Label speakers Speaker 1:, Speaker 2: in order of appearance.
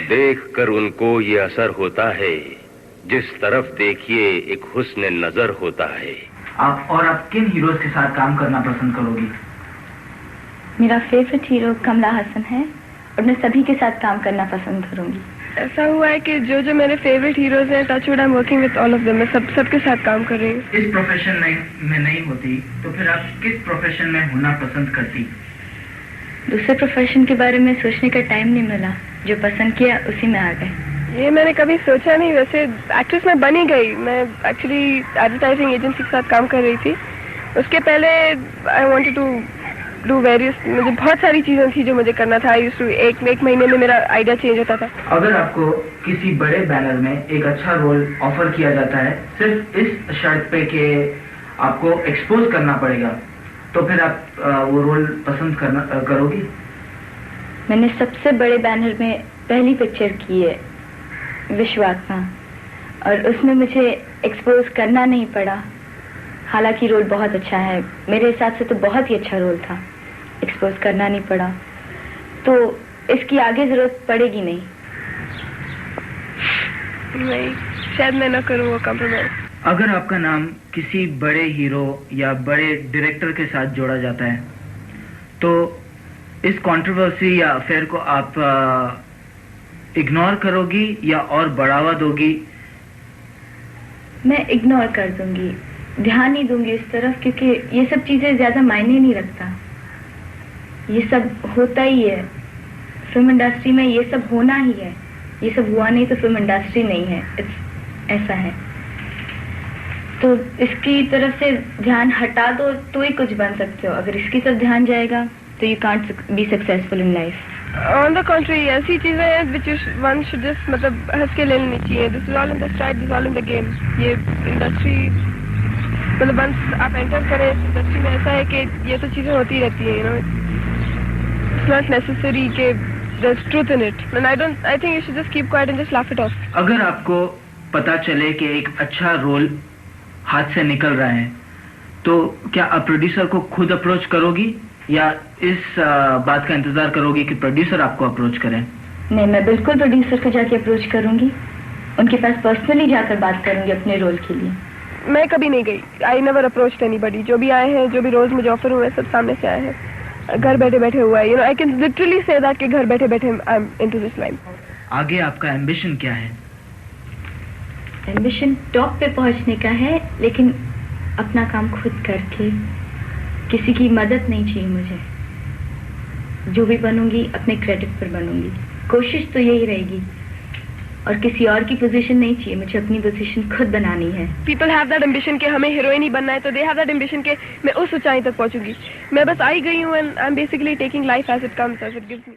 Speaker 1: देख कर उनको ये असर होता है, जिस तरफ देखिए एक हुस्न नजर होता है।
Speaker 2: आप किन हीरोज के साथ काम करना पसंद करोगी?
Speaker 3: मेरा फेवरेट हीरो कमला हसन है और मैं सभी के साथ काम करना पसंद करूंगी।
Speaker 4: ऐसा हुआ है कि जो मेरे फेवरेट हीरोज हैं, touchwood I am working with all of them. मैं सबके साथ काम कर रही हूँ।
Speaker 2: इस प्रोफेशन में नहीं होती तो फिर आप किस प्रोफेशन में होना पसंद करती?
Speaker 3: दूसरे प्रोफेशन के बारे में सोचने का टाइम नहीं मिला, जो पसंद किया उसी में आ गए।
Speaker 4: ये मैंने कभी सोचा नहीं। वैसे एक्ट्रेस में बनी गई। मैं एक्चुअली एडवर्टाइजिंग एजेंसी के साथ काम कर रही थी। उसके पहले I wanted to do various, मुझे बहुत सारी चीजें थी जो मुझे करना था। एक महीने में मेरा आइडिया चेंज होता था।
Speaker 2: अगर आपको किसी बड़े बैनर में एक अच्छा रोल ऑफर किया जाता है सिर्फ इस शर्त पे कि आपको एक्सपोज करना पड़ेगा, तो फिर आप वो रोल पसंद करोगी?
Speaker 3: मैंने सबसे बड़े बैनर में पहली पिक्चर की है, विश्वात्मा, और उसमें मुझे एक्सपोज करना नहीं पड़ा। हालांकि रोल बहुत अच्छा है, मेरे हिसाब से तो बहुत ही अच्छा रोल था। एक्सपोज करना नहीं पड़ा, तो इसकी आगे जरूरत पड़ेगी नहीं।
Speaker 4: शायद मैं ना करूँ वो कॉम्प्रोमाइज।
Speaker 2: अगर आपका नाम किसी बड़े हीरो या बड़े डायरेक्टर के साथ जोड़ा जाता है, तो इस कंट्रोवर्सी या अफेयर को आप इग्नोर करोगी या और बढ़ावा दोगी?
Speaker 3: मैं इग्नोर कर दूंगी, ध्यान नहीं दूंगी इस तरफ, क्योंकि ये सब चीजें ज्यादा मायने नहीं रखता। ये सब होता ही है फिल्म इंडस्ट्री में, ये सब होना ही है। ये सब हुआ नहीं तो फिल्म इंडस्ट्री नहीं है। ऐसा है, तो इसकी तरफ से ध्यान हटा दो तो ही कुछ बन सकते हो। अगर इसकी तरफ ध्यान जाएगा तो you can't be successful in life.
Speaker 4: On the country, ऐसी चीजें हैं विच वन शुड जस्ट मतलब हंस के ले लेनी चाहिए। This is all in the STRIDE, this all in the game. ये इंडस्ट्री मतलब वंस आप एंटर करें इस इंडस्ट्री में, ऐसा है कि ये तो चीजें होती रहती है। You know, it's not necessary कि there's truth in it, and I think you should just keep quiet and just laugh it off.
Speaker 2: अगर आपको पता चले कि एक अच्छा रोल हाथ से निकल रहा है, तो क्या आप प्रोड्यूसर को खुद अप्रोच करोगी या इस बात का इंतजार करोगी कि प्रोड्यूसर आपको अप्रोच करें?
Speaker 3: नहीं, मैं बिल्कुल प्रोड्यूसर को जाके अप्रोच करूंगी, उनके पास पर्सनली जाकर बात करूंगी अपने रोल के लिए।
Speaker 4: मैं कभी नहीं गई। I never approached anybody. जो भी आए हैं, जो भी रोल्स मुझे ऑफर हुए, सब सामने से आए हैं, घर बैठे बैठे हुआ है। You know, I can literally say that कि घर बैठे बैठे I am into this line.
Speaker 2: आगे आपका एम्बिशन क्या है?
Speaker 3: एम्बिशन टॉप पे पहुंचने का है, लेकिन अपना काम खुद करके, किसी की मदद नहीं चाहिए मुझे। जो भी बनूंगी अपने क्रेडिट पर बनूंगी। कोशिश तो यही रहेगी, और किसी और की पोजीशन नहीं चाहिए मुझे, अपनी पोजीशन खुद बनानी है।
Speaker 4: पीपल हैव दैट एम्बिशन कि हमें हीरोइन ही बनना है, तो दे हैव दैट एम्बिशन कि मैं उस ऊंचाई तक पहुंचूंगी। मैं बस आई गई हूँ and I am basically taking life as it comes, as it gives me.